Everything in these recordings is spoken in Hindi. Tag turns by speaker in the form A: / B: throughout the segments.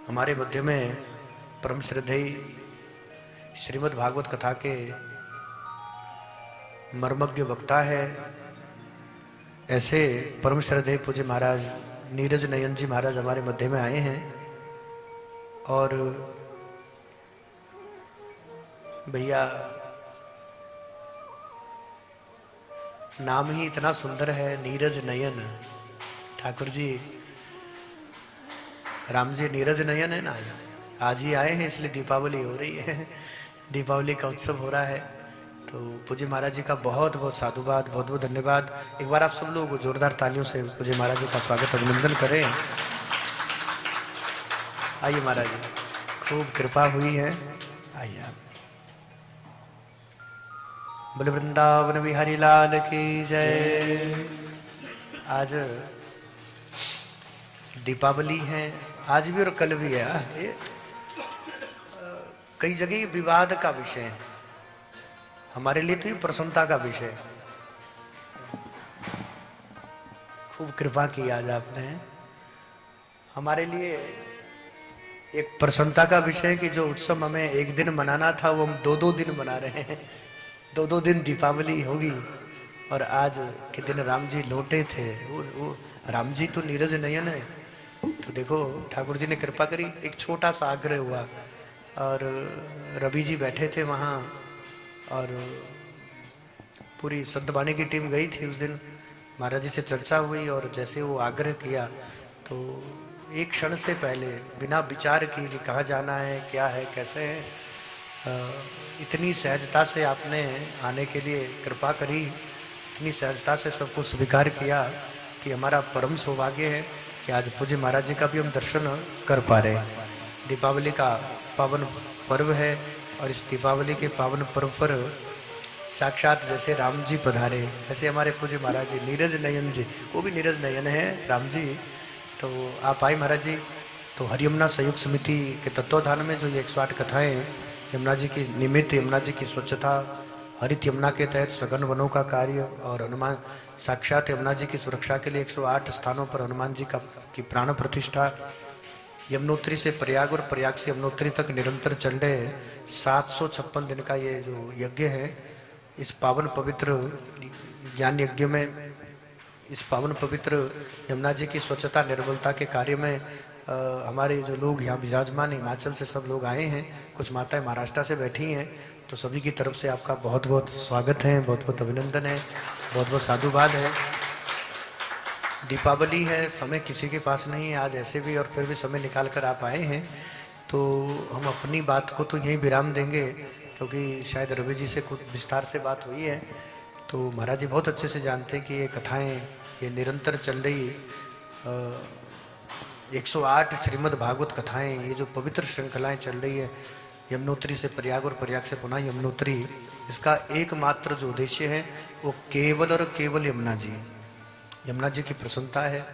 A: हमारे मध्य में परम श्रद्धेय श्रीमद् भागवत कथा के मर्मज्ञ वक्ता है, ऐसे परम श्रद्धेय पूज्य महाराज नीरज नयन जी महाराज हमारे मध्य में आए हैं। और भैया नाम ही इतना सुंदर है, नीरज नयन। ठाकुर जी राम जी नीरज नयन है ना, आज ही आए हैं, इसलिए दीपावली हो रही है, दीपावली का उत्सव हो रहा है। तो पूज्य महाराज जी का बहुत बहुत साधुवाद, बहुत बहुत धन्यवाद। एक बार आप सब लोग जोरदार तालियों से पूज्य महाराज जी का स्वागत अभिनंदन करें। आइए महाराज जी, खूब कृपा हुई है, आइए आप। बोले वृंदावन बिहारी लाल की जय। आज दीपावली है, आज भी और कल भी है। ये कई जगह विवाद का विषय है, हमारे लिए तो ये प्रसन्नता का विषय है। खूब कृपा की आज आपने हमारे लिए। एक प्रसन्नता का विषय कि जो उत्सव हमें एक दिन मनाना था वो हम दो दो दिन मना रहे हैं। दो दो दिन दीपावली होगी। और आज के दिन राम जी लौटे थे। वो राम जी तो नीरज नयन है। तो देखो ठाकुर जी ने कृपा करी, एक छोटा सा आग्रह हुआ और रवि जी बैठे थे वहाँ और पूरी संतवाणी की टीम गई थी उस दिन। महाराज जी से चर्चा हुई और जैसे वो आग्रह किया तो एक क्षण से पहले बिना विचार किए कि कहाँ जाना है, क्या है, कैसे है, इतनी सहजता से आपने आने के लिए कृपा करी, इतनी सहजता से सबको स्वीकार किया कि हमारा परम सौभाग्य है कि आज पूज्य महाराज जी का भी हम दर्शन कर पा रहे हैं। दीपावली का पावन पर्व है और इस दीपावली के पावन पर्व पर साक्षात जैसे राम जी पधारे, ऐसे हमारे पूज्य महाराज जी नीरज नयन जी, वो भी नीरज नयन है राम जी। तो आप आए महाराज जी। तो हरि यमुना संयुक्त समिति के तत्वाधान में जो ये 108 कथाएं यमुना जी की निमित्त, यमुना जी की स्वच्छता, हरित यमुना के तहत सघन वनों का कार्य और हनुमान साक्षात यमुना जी की सुरक्षा के लिए 108 स्थानों पर हनुमान जी की प्राण प्रतिष्ठा, यमुनोत्री से प्रयाग और प्रयाग से यमुनोत्री तक निरंतर चल रहे 756 दिन का ये जो यज्ञ है, इस पावन पवित्र ज्ञान यज्ञ में, इस पावन पवित्र यमुना जी की स्वच्छता निर्मलता के कार्य में हमारे जो लोग यहाँ विराजमान हिमाचल से सब लोग आए हैं, कुछ माताएं महाराष्ट्र से बैठी हैं, तो सभी की तरफ से आपका बहुत बहुत स्वागत है, बहुत बहुत अभिनंदन है, बहुत बहुत साधुवाद है। दीपावली है, समय किसी के पास नहीं है आज ऐसे भी, और फिर भी समय निकाल कर आप आए हैं। तो हम अपनी बात को तो यहीं विराम देंगे क्योंकि शायद रवि जी से कुछ विस्तार से बात हुई है। तो महाराज जी बहुत अच्छे से जानते हैं कि ये कथाएं ये निरंतर चल रही 108 श्रीमद् भागवत कथाएं, ये जो पवित्र श्रृंखलाएं चल रही है यमुनोत्री से प्रयाग और प्रयाग से पुनः यमुनोत्री, इसका एकमात्र जो उद्देश्य है वो केवल और केवल यमुना जी, यमुना जी की प्रसन्नता है।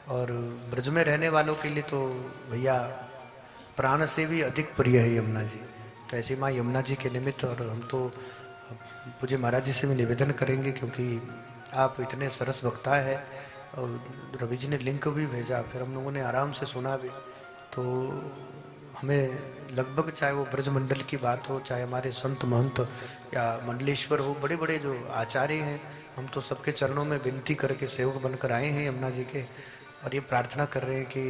A: और ब्रज में रहने वालों के लिए तो भैया प्राण से भी अधिक प्रिय है यमुना जी। तो ऐसी माँ यमुना जी के निमित्त और हम तो पूज्य महाराज जी से भी निवेदन करेंगे क्योंकि आप इतने सरस वक्ता है और रवि जी ने लिंक भी भेजा, फिर हम लोगों ने आराम से सुना भी। तो हमें लगभग चाहे वो ब्रज मंडल की बात हो, चाहे हमारे संत महंत या मंडलेश्वर हो, बड़े बड़े जो आचार्य हैं, हम तो सबके चरणों में विनती करके सेवक बनकर आए हैं यमुना जी के, और ये प्रार्थना कर रहे हैं कि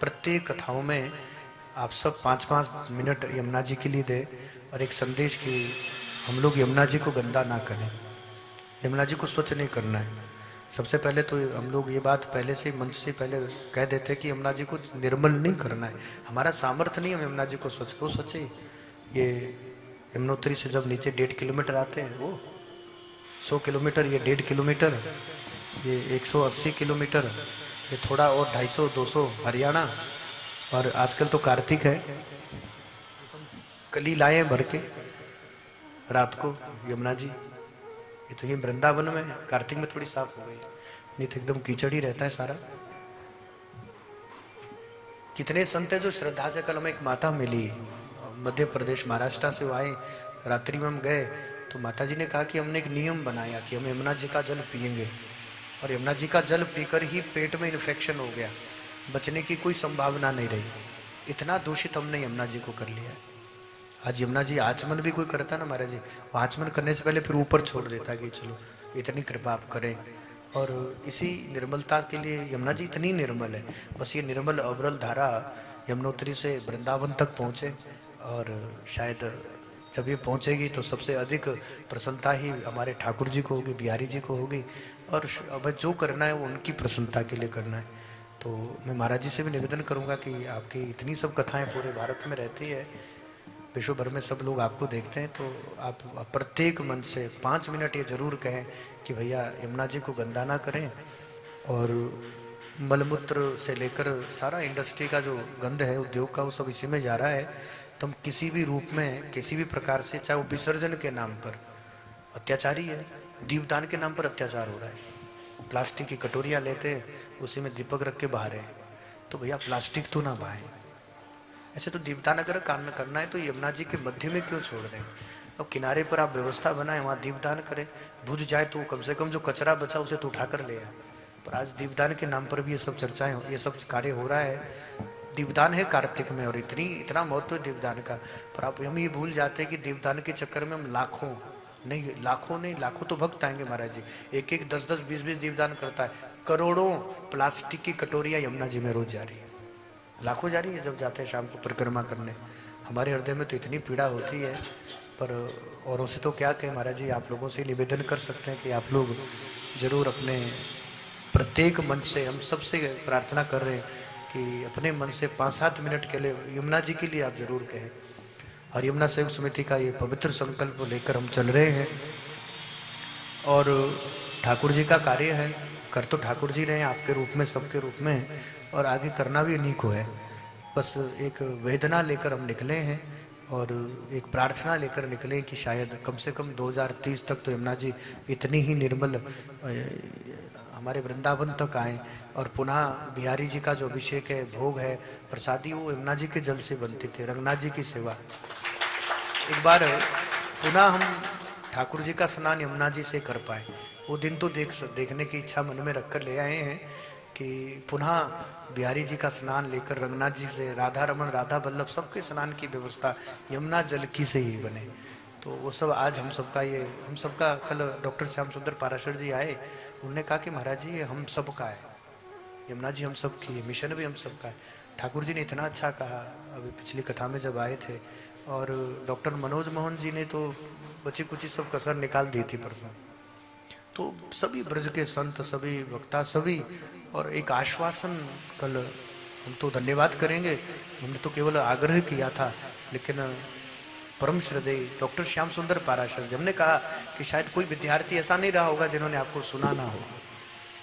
A: प्रत्येक कथाओं में आप सब 5-5 मिनट यमुना जी के लिए दें और एक संदेश कि हम लोग यमुना जी को गंदा ना करें, यमुना जी को स्वच्छ नहीं करना है। सबसे पहले तो हम लोग ये बात पहले से मंच से पहले कह देते हैं कि यमुना जी को निर्मल नहीं करना है, हमारा सामर्थ्य नहीं है यमुना जी को स्वच्छ को सोचे। ये यमुनोत्री से जब नीचे 1.5 किलोमीटर आते हैं, वो 100 किलोमीटर, ये 1.5 किलोमीटर, ये 180 किलोमीटर, ये थोड़ा और 250-200 हरियाणा, और आजकल तो कार्तिक है, कल ही लाए भर के रात को यमुना जी। ये तो ये वृंदावन में कार्तिक में थोड़ी साफ हो गई, नहीं तो एकदम कीचड़ ही रहता है सारा। कितने संत है जो श्रद्धा से, कल हमें एक माता मिली मध्य प्रदेश महाराष्ट्र से, वो आए, रात्रि में हम गए तो माता जी ने कहा कि हमने एक नियम बनाया कि हम यमुना जी का जल पिएंगे, और यमुना जी का जल पीकर ही पेट में इन्फेक्शन हो गया, बचने की कोई संभावना नहीं रही। इतना दूषित हमने यमुना जी को कर लिया है। आज यमुना जी आचमन भी कोई करता ना महाराज जी, आचमन करने से पहले फिर ऊपर छोड़ देता कि चलो इतनी कृपा आप करें। और इसी निर्मलता के लिए यमुना जी इतनी निर्मल है। बस ये निर्मल अविरल धारा यमुनोत्री से वृंदावन तक पहुंचे, और शायद जब ये पहुंचेगी तो सबसे अधिक प्रसन्नता ही हमारे ठाकुर जी को होगी, बिहारी जी को होगी। और अब जो करना है वो उनकी प्रसन्नता के लिए करना है। तो मैं महाराज जी से भी निवेदन करूंगा कि आपकी इतनी सब कथाएं पूरे भारत में रहती है, विश्व भर में सब लोग आपको देखते हैं, तो आप प्रत्येक मन से 5 मिनट ये जरूर कहें कि भैया यमुना जी को गंदा ना करें। और मलमूत्र से लेकर सारा इंडस्ट्री का जो गंध है उद्योग का, वो सब इसी में जा रहा है। तो हम किसी भी रूप में किसी भी प्रकार से, चाहे वो विसर्जन के नाम पर अत्याचारी है, दीपदान के नाम पर अत्याचार हो रहा है। प्लास्टिक की कटोरियाँ लेते उसी में दीपक रख के बहा रहे हैं, तो भैया प्लास्टिक तो ना बहाएं। ऐसे तो दीपदान अगर काम करना है तो यमुना जी के मध्य में क्यों छोड़ रहे हैं? अब किनारे पर आप व्यवस्था बनाए, वहां दीपदान करें, बुझ जाए तो कम से कम जो कचरा बचा उसे तो उठाकर ले आए। पर आज दीपदान के नाम पर भी ये सब चर्चाएं, ये सब कार्य हो रहा है। दीपदान है कार्तिक में और इतना महत्व है दीपदान का, पर आप हम ये भूल जाते हैं कि दीपदान के चक्कर में हम लाखों नहीं, लाखों तो भक्त आएंगे महाराज जी। एक 10-10, 20-20 दीपदान करता है। करोड़ों प्लास्टिक की कटोरियां यमुना जी में रोज जा रही है, लाखों जा रही है जब जाते हैं शाम को परिक्रमा करने। हमारे हृदय में तो इतनी पीड़ा होती है, पर औरों से तो क्या कहें महाराज जी। आप लोगों से निवेदन कर सकते हैं कि आप लोग जरूर अपने प्रत्येक मन से, हम सबसे प्रार्थना कर रहे हैं कि अपने मन से 5-7 मिनट के लिए यमुना जी के लिए आप जरूर कहें। और यमुना सहयोग समिति का ये पवित्र संकल्प लेकर हम चल रहे हैं, और ठाकुर जी का कार्य है, कर तो ठाकुर जी रहे हैं आपके रूप में, सबके रूप में, और आगे करना भी उन्हीं को है। बस एक वेदना लेकर हम निकले हैं और एक प्रार्थना लेकर निकले कि शायद कम से कम 2030 तक तो यमुना जी इतनी ही निर्मल हमारे वृंदावन तक आए। और पुनः बिहारी जी का जो अभिषेक है, भोग है, प्रसादी, वो यमुना जी के जल से बनते थे, रंगनाथ जी की सेवा। एक बार पुनः हम ठाकुर जी का स्नान यमुना जी से कर पाए, वो दिन तो देखने की इच्छा मन में रखकर ले आए हैं कि पुनः बिहारी जी का स्नान लेकर रंगनाथ जी से, राधा रमन, राधा वल्लभ, सबके स्नान की व्यवस्था यमुना जल की से ही बने। तो वो सब आज हम सबका कल डॉक्टर श्याम सुंदर पाराशर जी आए, उन्होंने कहा कि महाराज जी ये हम सबका है, यमुना जी हम सब की, मिशन भी हम सबका है। ठाकुर जी ने इतना अच्छा कहा अभी पिछली कथा में जब आए थे, और डॉक्टर मनोज मोहन जी ने तो बची कुची सब कसर निकाल दी थी परसों। तो सभी ब्रज के संत, सभी वक्ता, सभी, और एक आश्वासन कल हम तो धन्यवाद करेंगे, हमने तो केवल आग्रह किया था, लेकिन परम श्रद्धेय डॉक्टर श्याम सुंदर पाराशर जी, हमने कहा कि शायद कोई विद्यार्थी ऐसा नहीं रहा होगा जिन्होंने आपको सुना ना हो,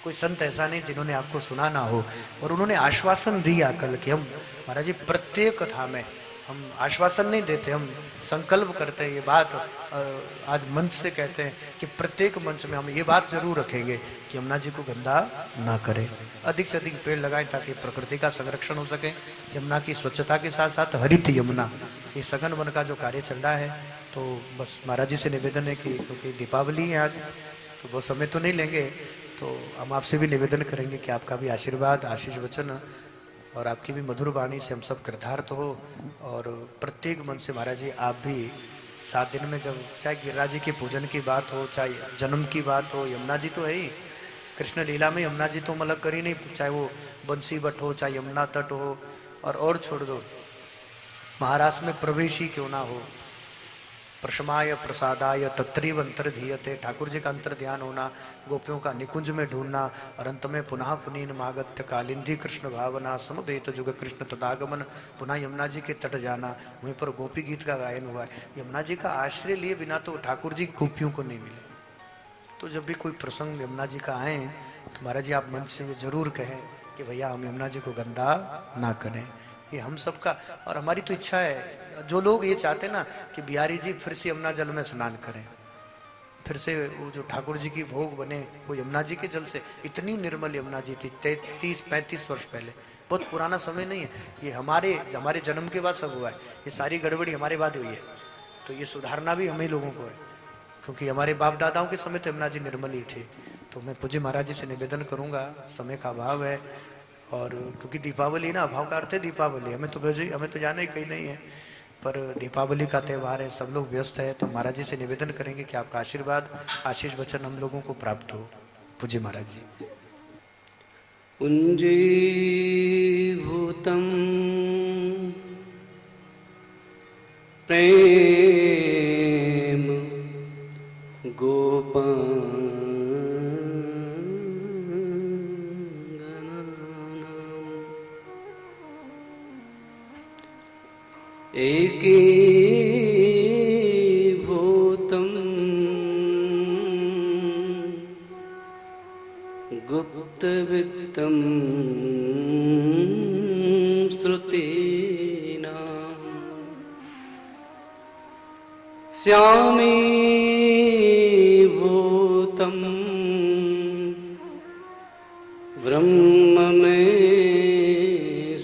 A: कोई संत ऐसा नहीं जिन्होंने आपको सुना ना हो। और उन्होंने आश्वासन दिया कल कि हम महाराज जी प्रत्येक कथा में, हम आश्वासन नहीं देते, हम संकल्प करते हैं, ये बात आज मंच से कहते हैं कि प्रत्येक मंच में हम ये बात जरूर रखेंगे कि यमुना जी को गंदा ना करें, अधिक से अधिक पेड़ लगाएं ताकि प्रकृति का संरक्षण हो सके। यमुना की स्वच्छता के साथ साथ हरित यमुना, ये सघन वन का जो कार्य चल रहा है, तो बस महाराज जी से निवेदन है कि क्योंकि दीपावली है आज, तो बहुत समय तो नहीं लेंगे, तो हम आपसे भी निवेदन करेंगे कि आपका भी आशीर्वाद, आशीष वचन और आपकी भी मधुर वाणी से हम सब कृतार्थ हो। और प्रत्येक मन से महाराज जी आप भी 7 दिन में, जब चाहे गिरिराज जी के पूजन की बात हो, चाहे जन्म की बात हो, यमुना जी तो है ही, कृष्ण लीला में यमुना जी तो मतलब कर ही नहीं, चाहे वो बंसी बट हो, चाहे यमुना तट हो, और छोड़ दो महाराष्ट्र में प्रवेश ही क्यों ना हो, प्रशमाय प्रसादाय तत्रीव अंतर्धीयते, ठाकुर जी का अंतर ध्यान होना, गोपियों का निकुंज में ढूंढना, और अंत में पुनः पुनीन मागत्य कालिंदी कृष्ण भावना, समवेत जुग कृष्ण तदागमन, पुनः यमुना जी के तट जाना, वहीं पर गोपी गीत का गायन हुआ है। यमुना जी का आश्रय लिए बिना तो ठाकुर जी गोपियों को नहीं मिले। तो जब भी कोई प्रसंग यमुना जी का आए तो महाराज जी आप मन से जरूर कहें कि भैया हम यमुना जी को गंदा ना करें, ये हम सबका, और हमारी तो इच्छा है। जो लोग ये चाहते ना कि बिहारी जी फिर से यमुना जल में स्नान करें, फिर से वो जो ठाकुर जी की भोग बने वो यमुना जी के जल से, इतनी निर्मल यमुना जी थी 33-35 वर्ष पहले, बहुत पुराना समय नहीं है ये, हमारे जन्म के बाद सब हुआ है, ये सारी गड़बड़ी हमारे बाद हुई है। तो ये सुधारना भी हमें लोगों को है, क्योंकि हमारे बाप दादाओं के समय तो यमुना जी निर्मल ही थे। तो मैं पूज्य महाराज जी से निवेदन करूंगा, समय का अभाव है, और क्योंकि दीपावली ना, अभाव का अर्थ है दीपावली, हमें तो जाना ही कहीं नहीं है, पर दीपावली का त्यौहार है, सब लोग व्यस्त है, तो महाराज जी से निवेदन करेंगे कि आपका आशीर्वाद, आशीष वचन हम लोगों को प्राप्त हो। पूज्य महाराज जी।
B: पुञ्जीभूतं प्रेम गोपाङ्गनानाम् एकीभूतं गुप्तवित्तं श्रुतीनां श्यामीभूतं ब्रह्म मे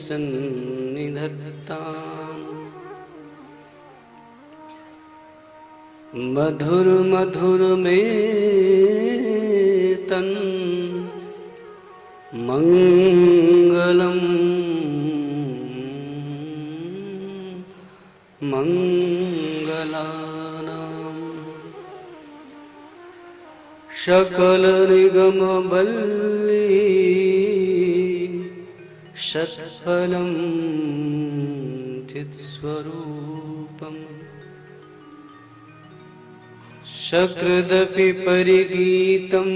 B: सन्निधत्ताम् मधुर मधुर में तन मंगलम मंगलानां सकल निगम बल्ली षट्फलं चित्स्वरूपम् सकृदपि परिगीतं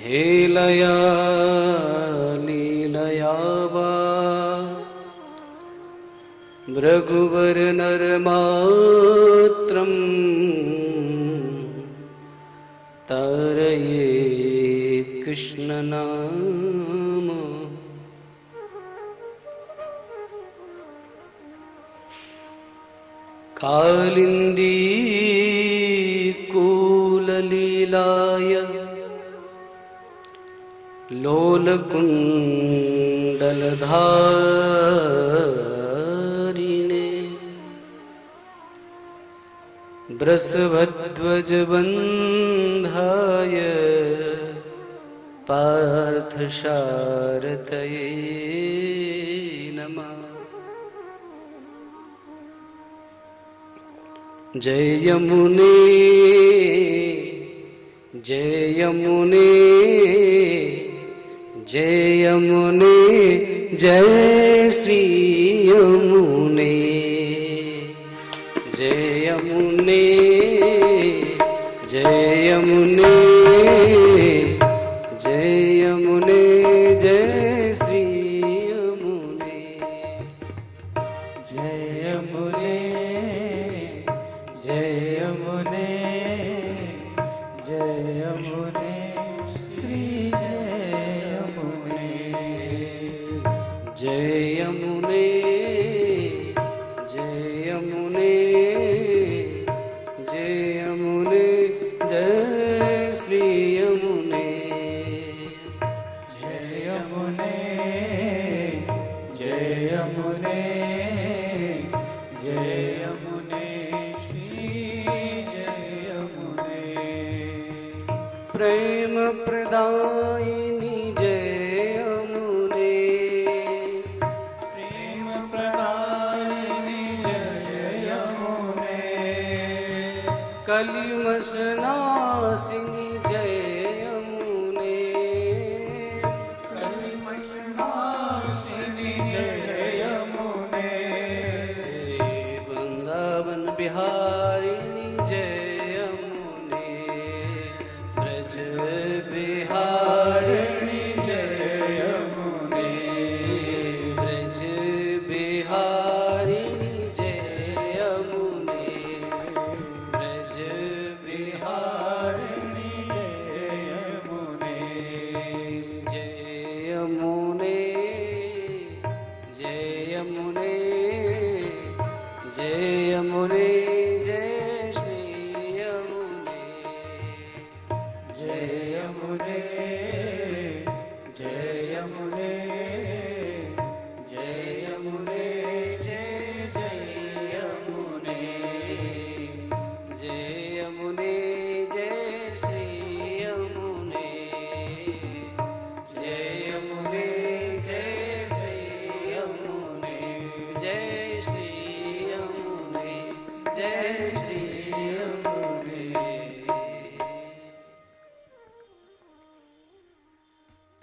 B: हेलया लीलया वा भृगुवर नरमात्रं तारयेत् कृष्णनाम कालिंदी कूललीलाय लोलकुण्डलधारिणे वृषभध्वजबन्धाय पार्थसारथये नमः। जय यमुने जय यमुने जय यमुने जय श्री यमुने जय यमुने जय यमुने जय यमुने जय श्री यमुने
C: जय यमुने जय यमुने जय यमुने श्री जय यमुने
B: जय यमुने जय यमुने जय यमुने जय श्री यमुने
C: जय यमुने जय यमुने जय यमुने श्री जय यमुने
B: प्रेम प्रदायिनी जय यमुने
C: प्रेम प्रदायिनी जय यमुने
B: कलिमशनाशिनी जय यमुने
C: कलिमशनाशिनी जय यमुने
B: वृंदावन बिहारिणी जय यमुने ब्रज बिहारिणी
C: जय यमुने
B: ब्रज बिहारिणी जय यमुने ब्रज बिहारिणी
C: जय यमुने
B: जय यमुने जय यमुने जय श्री यमुने
C: जय यमुने जय यमुने
B: जय यमुने जय श्री यमुने जय यमुने जय श्री यमुने जय यमुने जय श्री यमुने, जय श्री यमुने।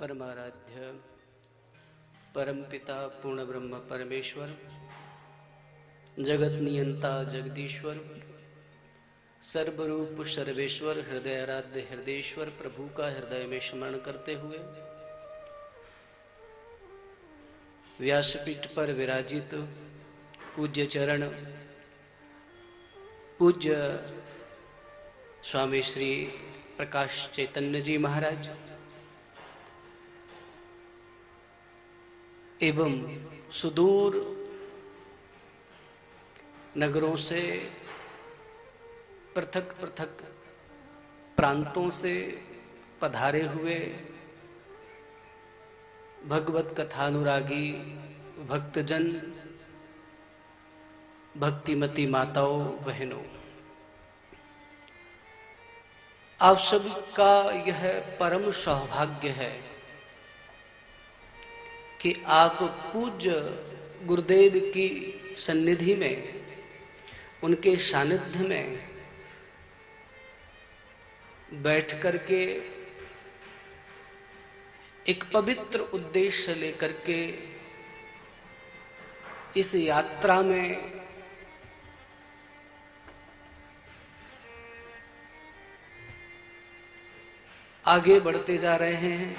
B: परमाराध्य परमपिता पूर्ण ब्रह्म परमेश्वर, जगत नियंता जगदीश्वर, सर्वरूप सर्वेश्वर, हृदय आराध्य हृदयेश्वर प्रभु का हृदय में स्मरण करते हुए व्यासपीठ पर विराजित पूज्य चरण पूज्य स्वामी श्री प्रकाश चैतन्य जी महाराज एवं सुदूर नगरों से, पृथक पृथक प्रांतों से पधारे हुए भगवत कथानुरागी भक्तजन, भक्तिमती माताओं बहनों, आप सबका यह परम सौभाग्य है कि आप पूज्य गुरुदेव की सन्निधि में, उनके सानिध्य में बैठ करके एक पवित्र उद्देश्य लेकर के इस यात्रा में आगे बढ़ते जा रहे हैं।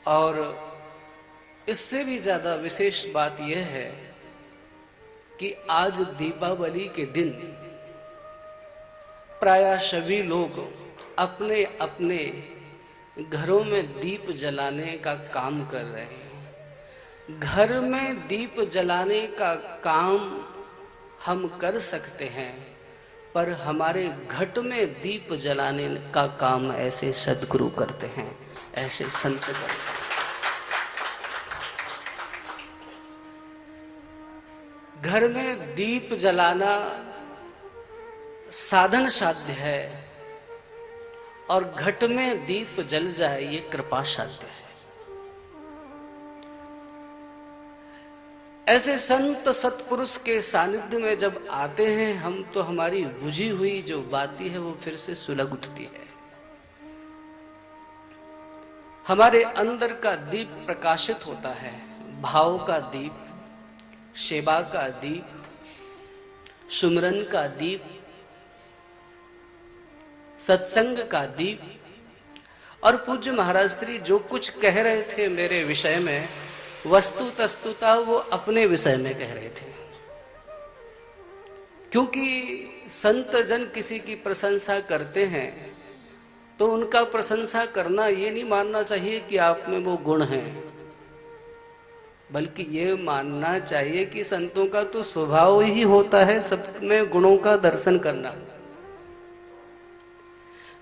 B: और इससे भी ज्यादा विशेष बात यह है कि आज दीपावली के दिन प्रायः सभी लोग अपने अपने घरों में दीप जलाने का काम कर रहे हैं। घर में दीप जलाने का काम हम कर सकते हैं, पर हमारे घट में दीप जलाने का काम ऐसे सद्गुरु करते हैं, ऐसे संत करते हैं। घर में दीप जलाना साधन साध्य है और घट में दीप जल जाए ये कृपा साध्य है। ऐसे संत सत्पुरुष के सानिध्य में जब आते हैं हम, तो हमारी बुझी हुई जो बाती है वो फिर से सुलग उठती है। हमारे अंदर का दीप प्रकाशित होता है, भाव का दीप, सेवा का दीप, सुमरन का दीप, सत्संग का दीप। और पूज्य महाराज श्री जो कुछ कह रहे थे मेरे विषय में, वस्तु तस्तुता वो अपने विषय में कह रहे थे। क्योंकि संत जन किसी की प्रशंसा करते हैं तो उनका प्रशंसा करना ये नहीं मानना चाहिए कि आप में वो गुण हैं, बल्कि ये मानना चाहिए कि संतों का तो स्वभाव ही होता है सब में गुणों का दर्शन करना।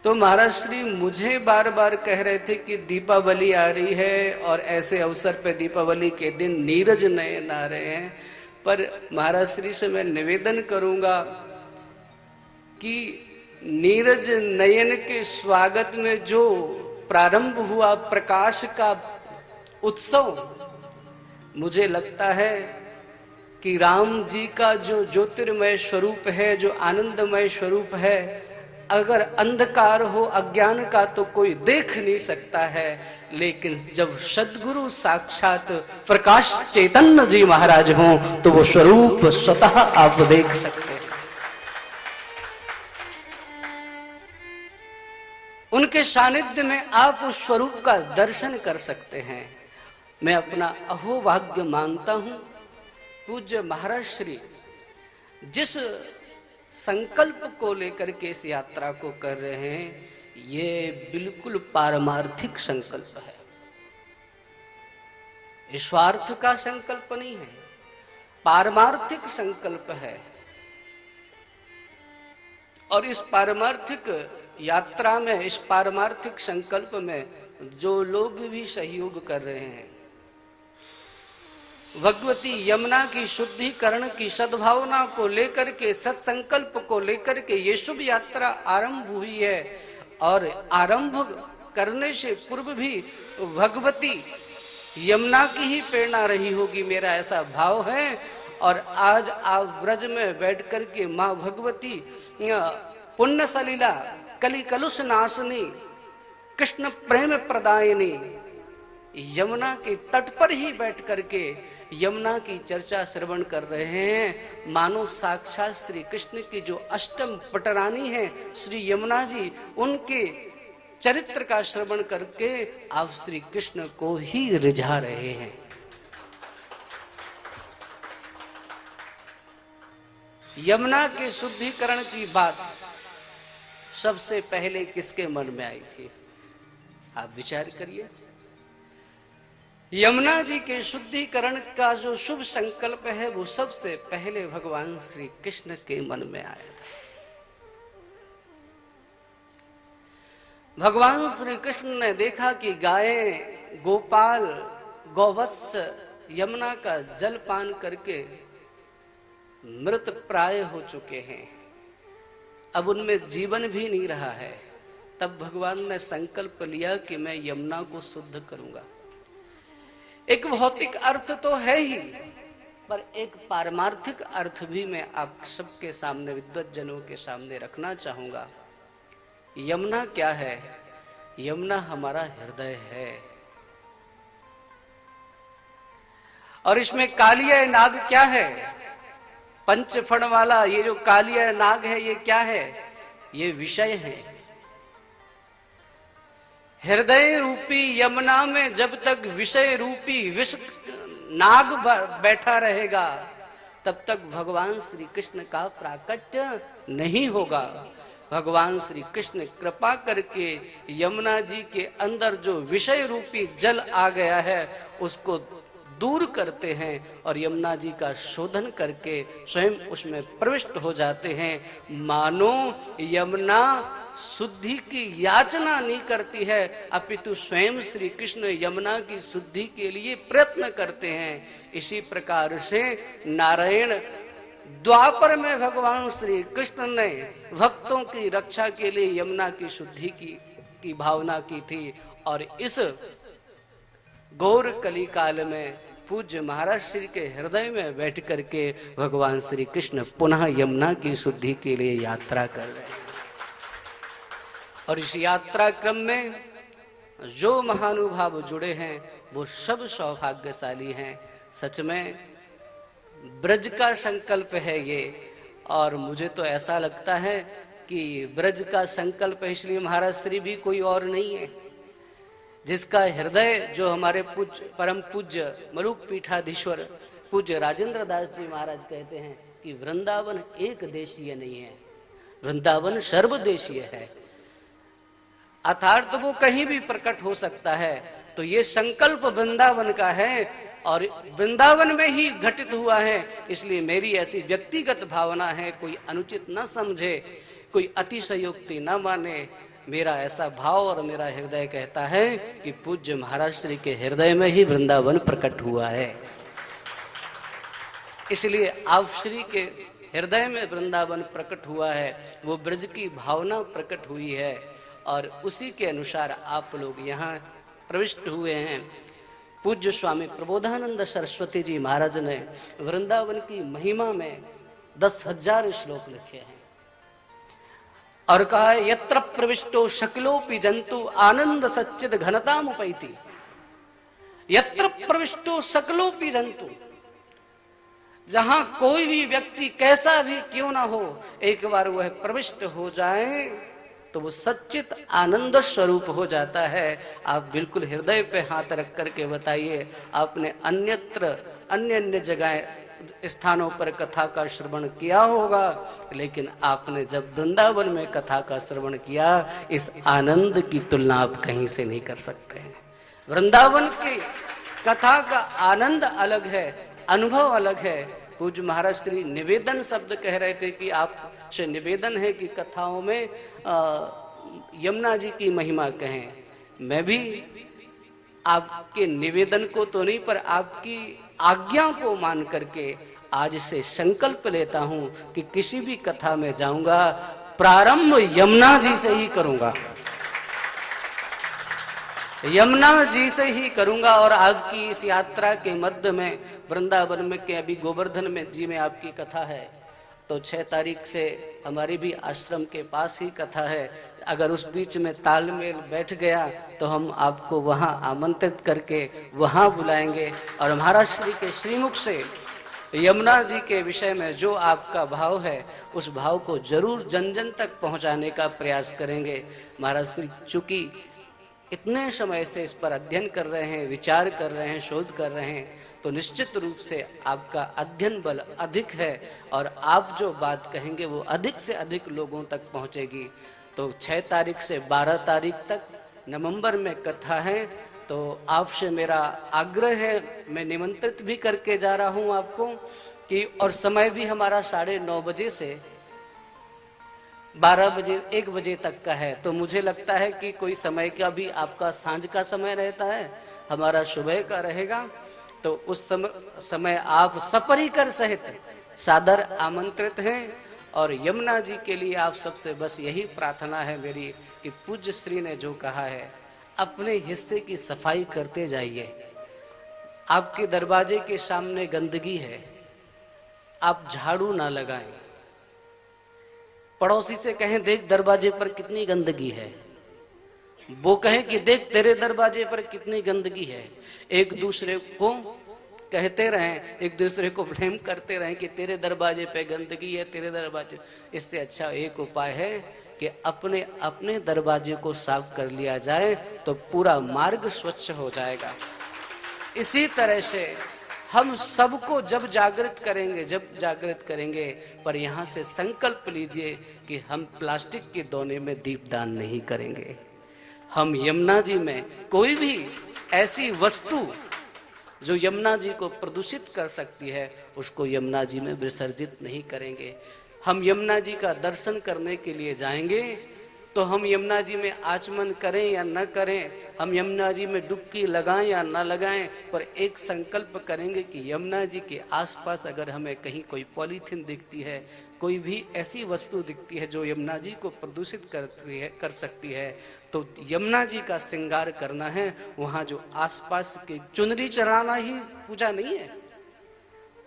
B: तो महाराज श्री मुझे बार बार कह रहे थे कि दीपावली आ रही है और ऐसे अवसर पे दीपावली के दिन नीरज नयन आ रहे हैं, पर महाराज श्री से मैं निवेदन करूंगा कि नीरज नयन के स्वागत में जो प्रारंभ हुआ प्रकाश का उत्सव, मुझे लगता है कि राम जी का जो ज्योतिर्मय स्वरूप है, जो आनंदमय स्वरूप है, अगर अंधकार हो अज्ञान का तो कोई देख नहीं सकता है, लेकिन जब सद्गुरु साक्षात प्रकाश चैतन्य जी महाराज हों तो वो स्वरूप स्वतः आप देख सकते हैं। उनके सानिध्य में आप उस स्वरूप का दर्शन कर सकते हैं। मैं अपना अहोभाग्य मानता हूं, पूज्य महाराज श्री जिस संकल्प को लेकर के इस यात्रा को कर रहे हैं, ये बिल्कुल पारमार्थिक संकल्प है, स्वार्थ का संकल्प नहीं है, पारमार्थिक संकल्प है। और इस पारमार्थिक यात्रा में, इस पारमार्थिक संकल्प में जो लोग भी सहयोग कर रहे हैं, भगवती यमुना की शुद्धिकरण की सद्भावना को लेकर के, सत्संकल्प को लेकर के ये शुभ यात्रा आरंभ हुई है। और आरंभ करने से पूर्व भी भगवती यमुना की ही प्रेरणा रही होगी, मेरा ऐसा भाव है। और आज आप ब्रज में बैठ करके माँ भगवती पुण्य सलीला कली कलुष नाशनी कृष्ण प्रेम प्रदायिनी यमुना के तट पर ही बैठ करके यमुना की चर्चा श्रवण कर रहे हैं। मानो साक्षात श्री कृष्ण की जो अष्टम पटरानी है श्री यमुना जी, उनके चरित्र का श्रवण करके आप श्री कृष्ण को ही रिझा रहे हैं। यमुना के शुद्धिकरण की बात सबसे पहले किसके मन में आई थी? आप विचार करिए। यमुना जी के शुद्धिकरण का जो शुभ संकल्प है वो सबसे पहले भगवान श्री कृष्ण के मन में आया था। भगवान श्री कृष्ण ने देखा कि गायें, गोपाल, गौवत्स यमुना का जल पान करके मृत प्राय हो चुके हैं, अब उनमें जीवन भी नहीं रहा है। तब भगवान ने संकल्प लिया कि मैं यमुना को शुद्ध करूंगा। एक भौतिक अर्थ तो है ही, पर एक पारमार्थिक अर्थ भी मैं आप सबके सामने, विद्वत जनों के सामने रखना चाहूंगा। यमुना क्या है? यमुना हमारा हृदय है। और इसमें कालिया नाग क्या है? पंचफण वाला ये जो कालिया नाग है, ये क्या है? ये विषय है। हृदय रूपी यमुना में जब तक विषय रूपी विष नाग बैठा रहेगा, तब तक भगवान श्री कृष्ण का प्राकट्य नहीं होगा। भगवान श्री कृष्ण कृपा करके यमुना जी के अंदर जो विषय रूपी जल आ गया है उसको दूर करते हैं और यमुना जी का शोधन करके स्वयं उसमें प्रविष्ट हो जाते हैं। मानो यमुना शुद्धि की याचना नहीं करती है, अपितु स्वयं श्री कृष्ण यमुना की शुद्धि के लिए प्रयत्न करते हैं। इसी प्रकार से नारायण द्वापर में भगवान श्री कृष्ण ने भक्तों की रक्षा के लिए यमुना की शुद्धि की भावना की थी। और इस गौर कली काल में पूज्य महाराज श्री के हृदय में बैठ करके भगवान श्री कृष्ण पुनः यमुना की शुद्धि के लिए यात्रा कर रहे हैं। और इस यात्रा क्रम में जो महानुभाव जुड़े हैं वो सब सौभाग्यशाली हैं। सच में ब्रज का संकल्प है ये। और मुझे तो ऐसा लगता है कि ब्रज का संकल्प इसलिए महाराज श्री भी कोई और नहीं है, जिसका हृदय जो हमारे पूज्य परम पूज्य मरूप पीठाधीश्वर पूज्य राजेंद्र दास जी महाराज कहते हैं कि वृंदावन एक देशीय नहीं है, वृंदावन सर्वदेशीय है। अर्थात वो कहीं भी प्रकट हो सकता है। तो ये संकल्प वृंदावन का है और वृंदावन में ही घटित हुआ है। इसलिए मेरी ऐसी व्यक्तिगत भावना है, कोई अनुचित न समझे, कोई अतिशयोक्ति न माने। मेरा ऐसा भाव और मेरा हृदय कहता है कि पूज्य महाराज श्री के हृदय में ही वृंदावन प्रकट हुआ है। इसलिए आप श्री के हृदय में वृंदावन प्रकट हुआ है, वो ब्रज की भावना प्रकट हुई है और उसी के अनुसार आप लोग यहाँ प्रविष्ट हुए हैं। पूज्य स्वामी प्रबोधानंद सरस्वती जी महाराज ने वृंदावन की महिमा में 10,000 श्लोक लिखे हैं और कहा है यत्र प्रविष्टो शकलोपि जंतु आनंद सच्चिद घनतामुपैति। यत्र प्रविष्टो शकलोपि जंतु, जहां कोई भी व्यक्ति कैसा भी क्यों ना हो, एक बार वह प्रविष्ट हो जाए तो वो सच्चित आनंद स्वरूप हो जाता है। आप बिल्कुल हृदय पे हाथ रख करके बताइए, आपने अन्य जगह स्थानों पर कथा का श्रवण किया होगा, लेकिन आपने जब वृंदावन में कथा का श्रवण किया, इस आनंद की तुलना आप कहीं से नहीं कर सकते हैं। वृंदावन की कथा का आनंद अलग है, अनुभव अलग है। पूज्य महाराज श्री निवेदन शब्द कह रहे थे कि आपसे निवेदन है कि कथाओं में यमुना जी की महिमा कहें। मैं भी आपके निवेदन को तो नहीं, पर आपकी आज्ञा को मान करके आज से संकल्प लेता हूं कि किसी भी कथा में जाऊंगा प्रारंभ यमुना जी से ही करूंगा। यमुना जी से ही करूंगा। और आपकी इस यात्रा के मध्य में वृंदावन में के अभी गोवर्धन में जी में आपकी कथा है, तो 6 तारीख से हमारी भी आश्रम के पास ही कथा है। अगर उस बीच में तालमेल बैठ गया तो हम आपको वहां आमंत्रित करके वहां बुलाएंगे और महाराज श्री के श्रीमुख से यमुना जी के विषय में जो आपका भाव है उस भाव को जरूर जन जन तक पहुंचाने का प्रयास करेंगे। महाराज श्री चूंकि इतने समय से इस पर अध्ययन कर रहे हैं, विचार कर रहे हैं, शोध कर रहे हैं, तो निश्चित रूप से आपका अध्ययन बल अधिक है और आप जो बात कहेंगे वो अधिक से अधिक लोगों तक पहुंचेगी। तो 6 तारीख से 12 तारीख तक नवंबर में कथा है। तो आपसे मेरा आग्रह है, मैं निमंत्रित भी करके जा रहा हूं आपको कि, और समय भी हमारा 9:30 बजे से 12 बजे 1 बजे तक का है। तो मुझे लगता है कि कोई समय का भी आपका सांझ का समय रहता है, हमारा सुबह का रहेगा। तो उस समय आप सपरिकर सहित सादर आमंत्रित हैं। और यमुना जी के लिए आप सबसे बस यही प्रार्थना है मेरी कि पूज्य श्री ने जो कहा है, अपने हिस्से की सफाई करते जाइए। आपके दरवाजे के सामने गंदगी है, आप झाड़ू ना लगाएं। पड़ोसी से कहें देख दरवाजे पर कितनी गंदगी है, वो कहे कि देख तेरे दरवाजे पर कितनी गंदगी है। एक दूसरे को कहते रहें, एक दूसरे को ब्लेम करते रहें कि तेरे दरवाजे पे गंदगी है, तेरे दरवाजे। इससे अच्छा एक उपाय है कि अपने अपने दरवाजे को साफ कर लिया जाए तो पूरा मार्ग स्वच्छ हो जाएगा। इसी तरह से हम सबको जब जागृत करेंगे, पर यहाँ से संकल्प लीजिए कि हम प्लास्टिक के दोने में दीपदान नहीं करेंगे। हम यमुना जी में कोई भी ऐसी वस्तु जो यमुना जी को प्रदूषित कर सकती है उसको यमुना जी में विसर्जित नहीं करेंगे। हम यमुना जी का दर्शन करने के लिए जाएंगे तो हम यमुना जी में आचमन करें या न करें, हम यमुना जी में डुबकी लगाएं या न लगाएं, पर एक संकल्प करेंगे कि यमुना जी के आसपास अगर हमें कहीं कोई पॉलीथीन दिखती है, कोई भी ऐसी वस्तु दिखती है जो यमुना जी को प्रदूषित कर सकती है, तो यमुना जी का श्रृंगार करना है। वहाँ जो आसपास के चुनरी चढ़ाना ही पूजा नहीं है।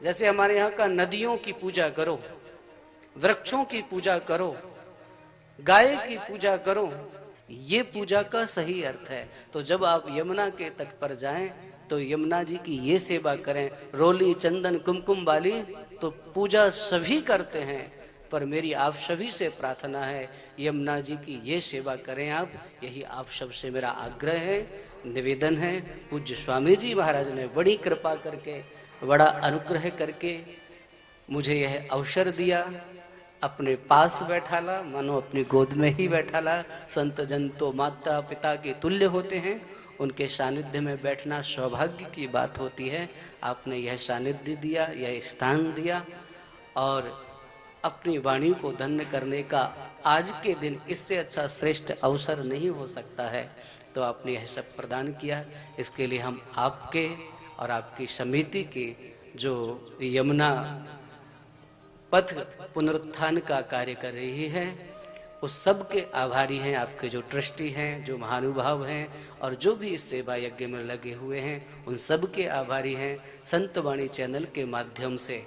B: जैसे हमारे यहाँ का नदियों की पूजा करो, वृक्षों की पूजा करो, गाय की पूजा करो, ये पूजा का सही अर्थ है। तो जब आप यमुना के तट पर जाएं तो यमुना जी की ये सेवा करें। रोली चंदन कुमकुम वाली तो पूजा सभी करते हैं, पर मेरी आप सभी से प्रार्थना है यमुना जी की ये सेवा करें आप। यही आप सबसे मेरा आग्रह है, निवेदन है। पूज्य स्वामी जी महाराज ने बड़ी कृपा करके, बड़ा अनुग्रह करके मुझे यह अवसर दिया, अपने पास बैठाला, मानो अपनी गोद में ही बैठाला। संत जन तो माता पिता के तुल्य होते हैं, उनके सानिध्य में बैठना सौभाग्य की बात होती है। आपने यह सानिध्य दिया, यह स्थान दिया, और अपनी वाणी को धन्य करने का आज के दिन इससे अच्छा श्रेष्ठ अवसर नहीं हो सकता है। तो आपने यह सब प्रदान किया, इसके लिए हम आपके और आपकी समिति के जो यमुना पथ पुनरुत्थान का कार्य कर रही है उस सब के आभारी हैं। आपके जो ट्रस्टी हैं, जो महानुभाव हैं और जो भी इस सेवा यज्ञ में लगे हुए हैं, उन सब के आभारी हैं। संतवाणी चैनल के माध्यम से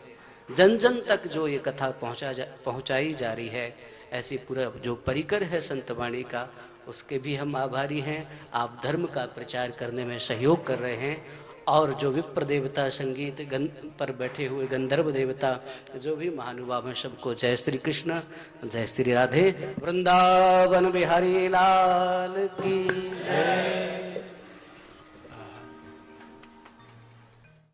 B: जन जन तक जो ये कथा पहुंचाई जा रही है, ऐसी पूरा जो परिकर है संतवाणी का, उसके भी हम आभारी हैं। आप धर्म का प्रचार करने में सहयोग कर रहे हैं। और जो विप्र देवता, संगीत पर बैठे हुए गंधर्व देवता, जो भी महानुभाव हैं, सबको जय श्री कृष्ण, जय श्री राधे। वृंदावन बिहारी लाल की जय।